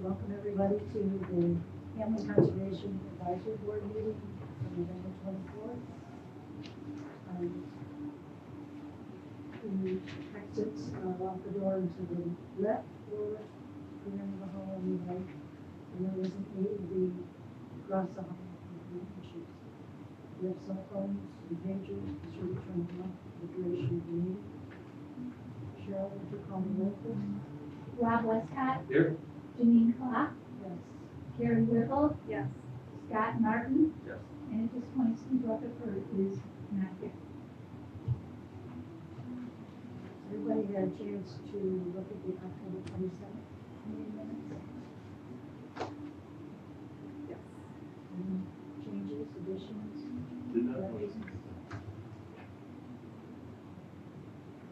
welcome everybody to the Family Conservation Advisory Board meeting on November 24th. The exits off the door to the left or the end of the hall on the right. And there is an A across the hall with issues. We have cell phones and pagers, be sure to turn them off for the duration of the meeting. Cheryl, would you call the roll, please? Rob Westcott, Here. Janine Klopp, Yes. Carrie Whipple, Yes. Scott Martin, Yes. and at this point, Steve Rutherford is not here. Everybody had a chance to look at the October 27th meeting minutes? Yes. Any changes, additions, Did not. corrections?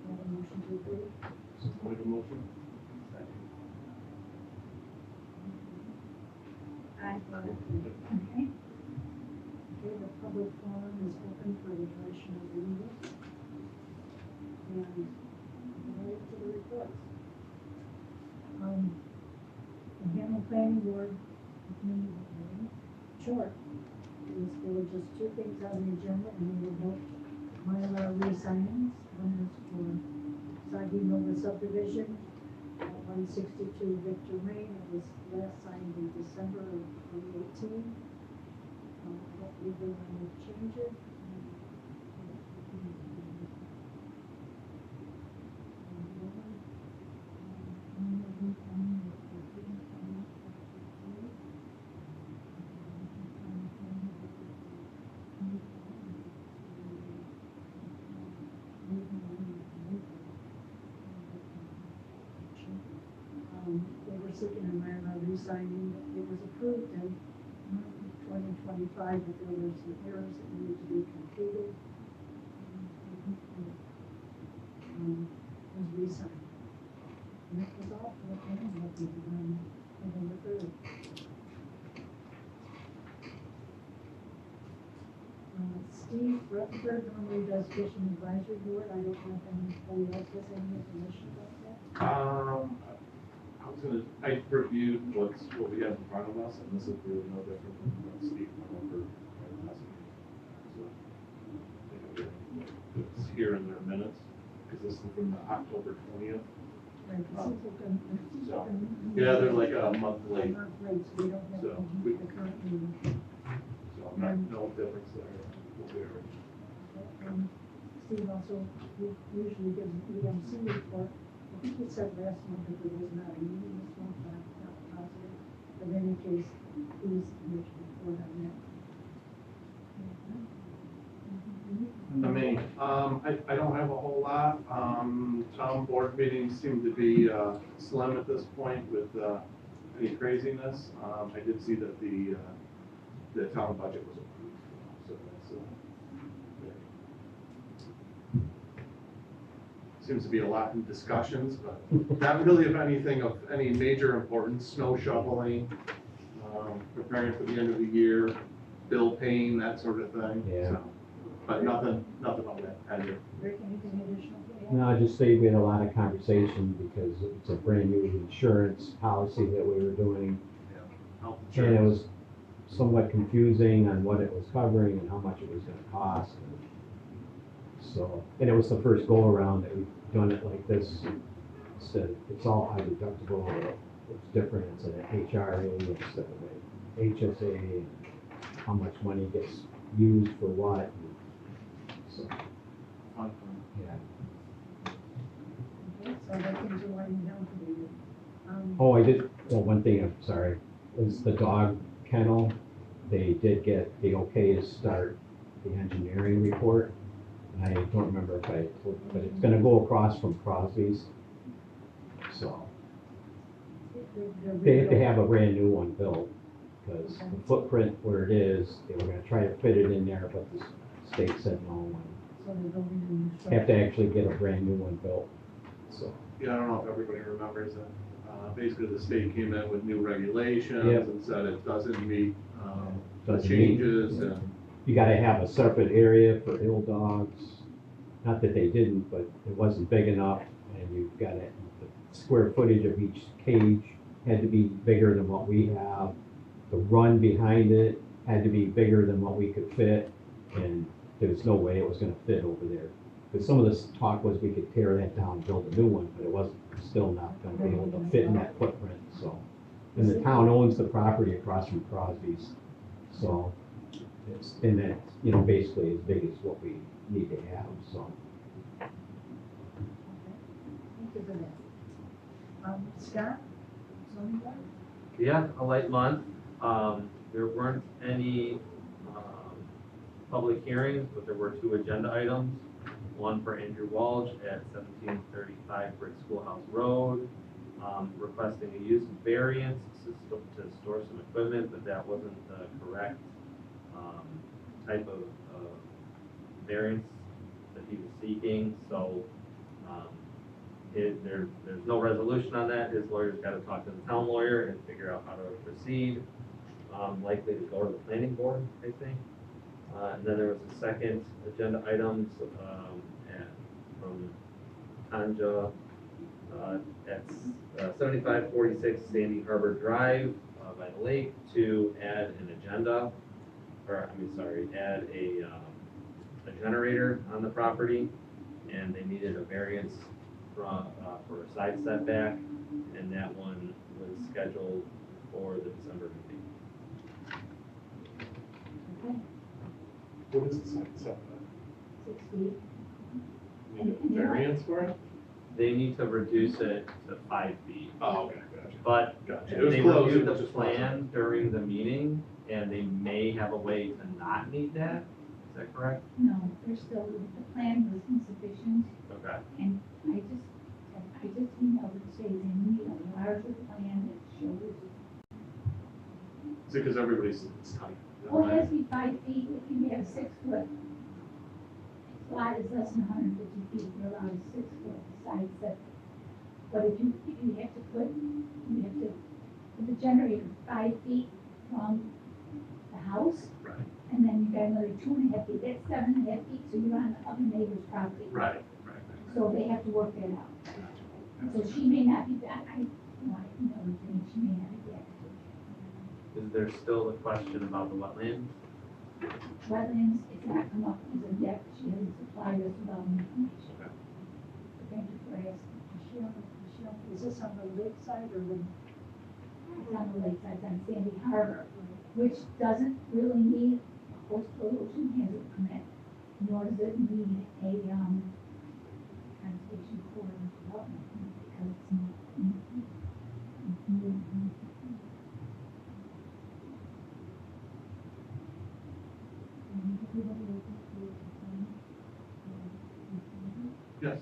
Have a motion to approve? Make a motion. Aye. Okay, Okay, the public forum is open for the duration of the meeting. And right to the reports. The Hamlin Planning Board, short. There were just two things on the agenda, and they were both Mylar re-signings. One was for Sagi Nova subdivision at 162 Victor Lane. It was last signed in December of 2018. Hopefully there are no changes. They were seeking a Mylar re-signing. It was approved in 2025, but there were some errors that needed to be completed. Was re-signed. And that was all for the planning board meeting on November 3rd. Steve Rutherford normally does fishing advisory board. I don't know if anybody else has any information about that. I reviewed what we have in front of us, and this is really no different than what Steve went over last meeting. So, it's here in their minutes, because this is from the October 20th. Right, this is looking- So, yeah, they're like a month A late, month late, so we don't have So, the current meeting. so no difference there. We'll be all right. Steve also usually gives an EMC report. I think he said last month that there was not a meeting this month, but I'm not positive. But in any case, please make a report on that. I mean, I don't have a whole lot. Town board meetings seem to be slim at this point with any craziness. I did see that the town budget was approved, so that's seems to be a lot in discussions, but not really of anything of any major importance. Snow shoveling, preparing for the end of the year, bill paying, that sort of thing. Yeah. So, but nothing on that end. Rick, anything additional to add? No, I just say we had a lot of conversation because it's a brand new insurance policy that we were doing. Health And it insurance. was somewhat confusing on what it was covering and how much it was gonna cost. So, and it was the first go around that we've done it like this. It's all high deductible, it's different, it's an HRA instead of a HSA, and how much money gets used for what. So, Fun. yeah. Okay, so that things are winding down for the year. Oh, one thing, I'm sorry, is the dog kennel. They did get the okay to start the engineering report. I don't remember if I told, but it's gonna go across from Crosby's. So they have to have a brand new one built, because the footprint where it is, they were gonna try to fit it in there, but the state said no, and So they're building a new have to structure. actually get a brand new one built, so. Yeah, I don't know if everybody remembers that. Basically, the state came in with new regulations Yep. and said it doesn't meet the Doesn't meet- changes and. You gotta have a separate area for ill dogs. Not that they didn't, but it wasn't big enough, and you've got the square footage of each cage had to be bigger than what we have. The run behind it had to be bigger than what we could fit, and there was no way it was gonna fit over there. Because some of this talk was we could tear that down, and build a new one, but it wasn't, still not gonna be able to fit in that footprint, so. And the town owns the property across from Crosby's, so it's, and that's, you know, basically as big as what we need to have, so. Thank you for that. Scott, zoning board? Yeah, a light month. There weren't any, public hearings, but there were 2 agenda items. One for Andrew Walsh at 1735 Brick Schoolhouse Road, requesting a use variance to store some equipment, but that wasn't the correct, type of, variance that he was seeking, so, there's no resolution on that. His lawyer's gotta talk to the town lawyer and figure out how to proceed. Likely to go to the planning board, I think. And then there was a second agenda items, from Tanja, at 7546 Sandy Harbor Drive, by the lake, to add an agenda, add a generator on the property, and they needed a variance from, for a side setback, and that one was scheduled for the December meeting. Okay, What is the second setback? 6 feet. Variance for it? They need to reduce it to 5 feet, Oh, okay, gotcha. but Gotcha. It was they close, reviewed it the was just close. plan during the meeting, and they may have a way to not need that, is that correct? No, there's still, the plan was insufficient, Okay. and I just emailed it saying they need a larger plan that shows. Is it because everybody's, it's tight? Well, it has to be 5 feet, if you have 6 foot. Lot is less than 150 feet, you're allowed a 6 foot side setback. But if you have to put the generator 5 feet from the house, Right, and then you got another 2.5 feet, that's 7.5 feet, so you're on the other neighbor's property. right. So they have to work that out. So she may not be back, she may not be back. Is there still the question about the wetlands? Wetlands, it's not come up as a deck, she hasn't supplied us with all the information. Okay. Thank you for asking. Michelle, is this on the lake side or the? It's on the lakeside, it's on Sandy Harbor, which doesn't really need a coastal ocean hazard permit, nor does it need a, conservation corridor development, permit, because it's not. Yes.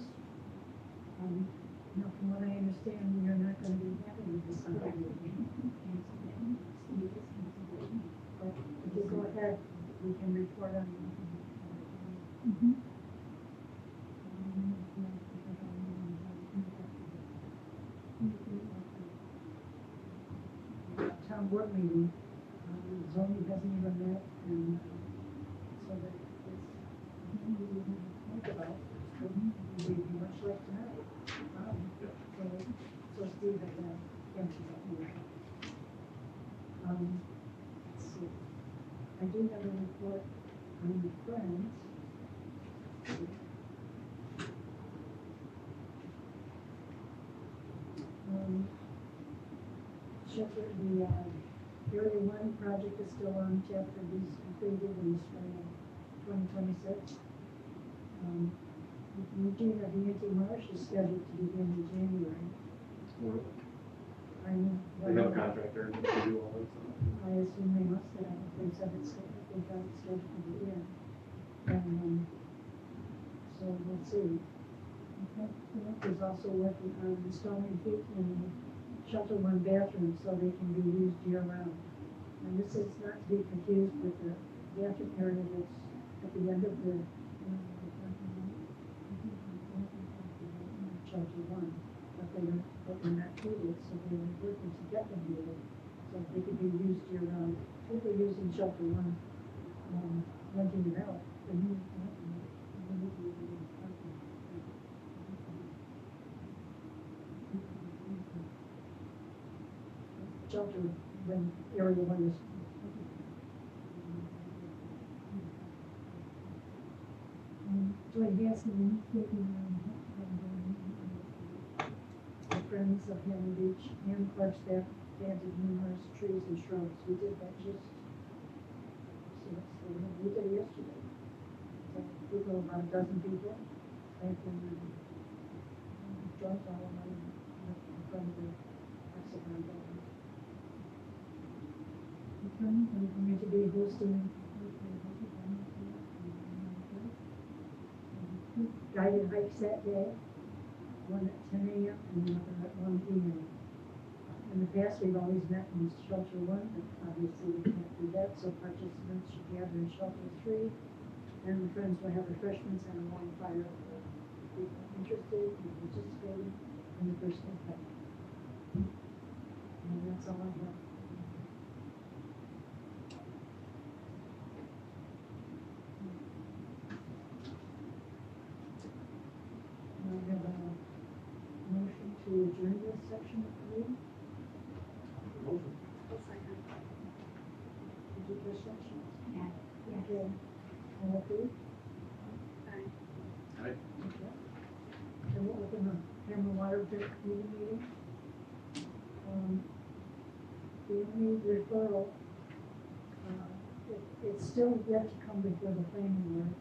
No, from what I understand, you're not gonna be having this on. But if you go ahead, we can report on. Mhm. Town board meeting, zoning hasn't even met, and so that it's, think about, it would be much like tonight. So Steve had that, let's see, I do have a report on the Friends. Shepherd, the, Area 1 project is still on tap to be completed in the spring of 2026. Eugene of Unity Marsh is scheduled to begin in January. I know. They have a contractor to do all that stuff. I assume they must have, they said it's, they got it scheduled to begin. And, so we'll see. There's also working on installing heat in the Shelter One bathroom so they can be used year round. And this is not to be confused with the bathroom area that's at the end of the, Shelter One, but they're not heated, so they were working to get them heated, so they could be used year round. If they're using Shelter One, renting it out, then shelter when area one is. Joy Hanson, the Friends of Hammond Beach and Clark staff planted numerous trees and shrubs. We did that just, we did it yesterday. So we go about a dozen people, planting shrubs all around in front of the Hexagon building. We're going to be hosting guided hikes that day, one at 10 a.m. and another at 1 p.m. In the past, we've always met in shelter 1, but obviously we can't do that, so participants should gather in shelter 3, and the friends will have refreshments and a bonfire for people interested in participating in the first aid hike. And that's all I have. I have a motion to adjourn this section of the meeting. Motion. Did you push section? Yeah, yeah. Okay. All approved? Aye. Okay. Then we'll open the Hammer Water meeting. The only referral, it's still yet to come before the planning board.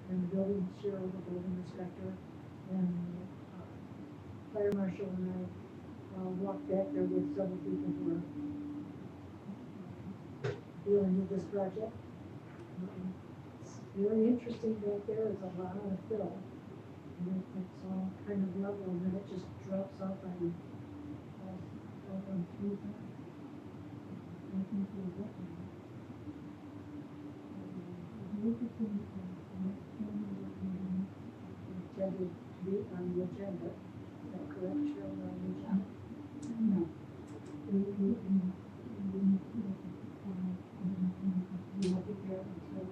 And the building inspector, the building inspector, and fire marshal and I walked back there with several people who are dealing with this project. It's very interesting back there. There's a lot of fill. And it's all kind of level, and then it just drops off on through there. Intended to be on the agenda. Is that correct, Cheryl, on the agenda? No. You will be there until.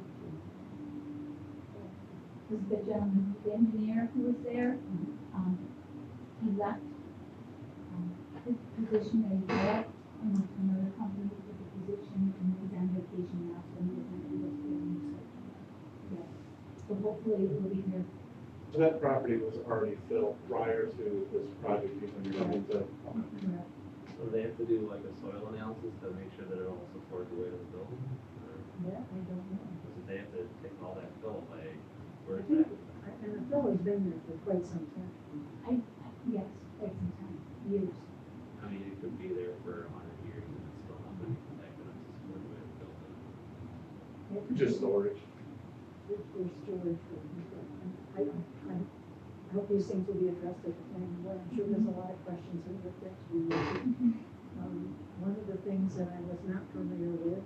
Was the gentleman, the engineer who was there, he left, his position that he had, and went to another company with the position, and he's on vacation now, so he was not able to get any search. Yeah, so hopefully it will be there. So that property was already filled prior to this project being undertaken. Correct. So they have to do like a soil analysis to make sure that it will support the weight of the building? Or That I don't know. does they have to take all that fill away? Where is I think- that? And the fellow's been there for quite some time. Yes, quite some time, years. I mean, it could be there for 100 years and it's still not been connected to support the weight of the building. Just storage. For storage for people. I hope these things will be addressed at the planning board. I'm sure there's a lot of questions that would get to be answered. One of the things that I was not familiar with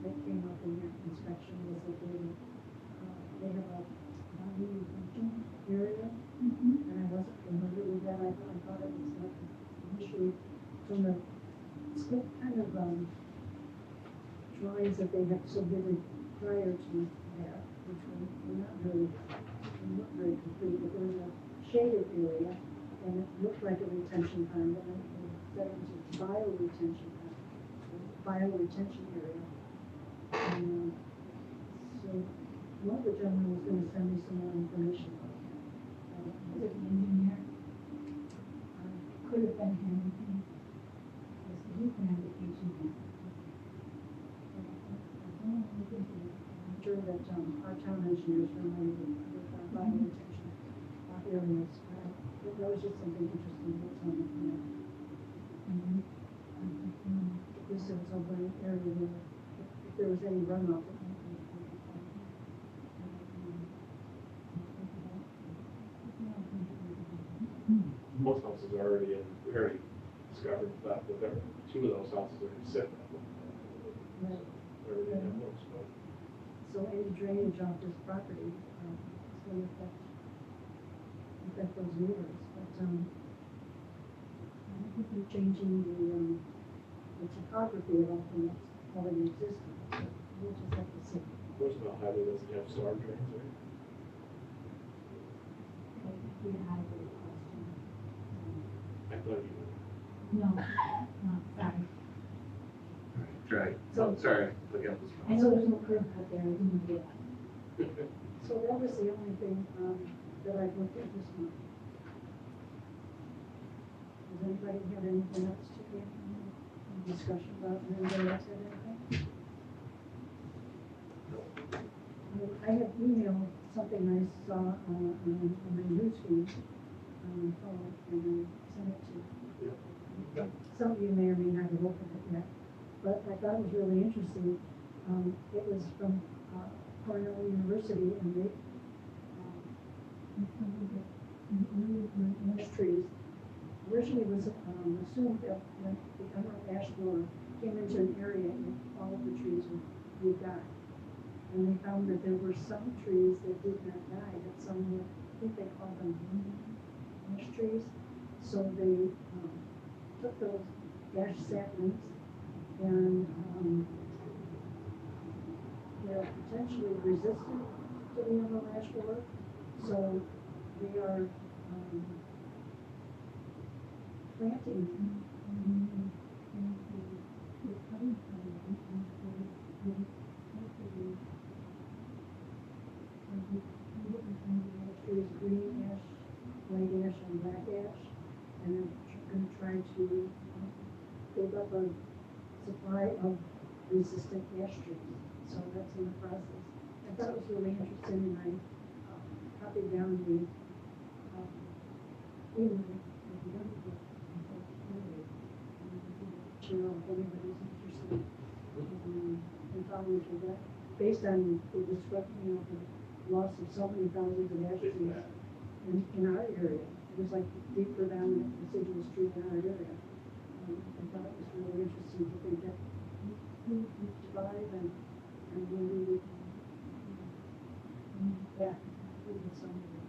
that came up in your inspection was that they have a body retention area, and I wasn't familiar with that. I thought it was like initially from the kind of drawings that they have submitted prior to that, which were not very complete, but there was a shaded area, and it looked like a retention pond, and it said it was a bioretention pond, bioretention area. And so one of the gentlemen was gonna send me some more information about that. Was it the engineer? Could have been him. He's been on vacation now. I'm sure that our town engineers are familiar with our bioretention areas. That was just something interesting that's on the plan. At least it was over an area where if there was any runoff, it might be. Most houses are already in, we already discovered that, but there, 2 of those houses are sitting. Right. Already in those, so. So any drainage off this property is going to affect affect those neighbors, but, I think we're changing the topography of all things already existing, so we'll just have to see. Roosevelt Highway doesn't have storm drains, right? Be a hybrid question. I thought you No, no, sorry. Right. So- Sorry, look at this. I know there's no curb cut there, I didn't get it. would. So that was the only thing, that I looked at this month. Does anybody have anything else to add, any discussion about, anybody else have anything? I have emailed something I saw, on my newsfeed, on my phone, and I sent it to you. Some of you may or may not have opened it yet, but I thought it was really interesting. It was from, Cornell University, and they, ash trees. Originally was, assumed that when the emerald ash borer came into an area and all of the trees would die. And they found that there were some trees that did not die, that some were, I think they called them ash trees. So they, took those ash saplings and, they're potentially resistant to the emerald ash borer. So they are, planting. Trees, green ash, white ash, and black ash, and I'm gonna try to build up a supply of resistant ash trees. So that's in the process. I thought it was really interesting, and I copied down the email of the other book. Cheryl, if anybody's interested in following through that, based on the discovery of the loss of so many thousands of ash trees in our area. It was like deep predominant deciduous tree in our area. I thought it was really interesting to think that who would survive and when we would back with some of them.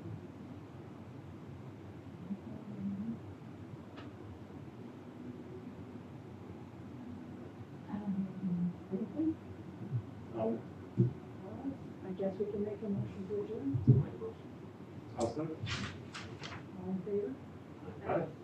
I don't know. Anything? I guess we can make a motion to adjourn. I'll second. All in favor? Aye.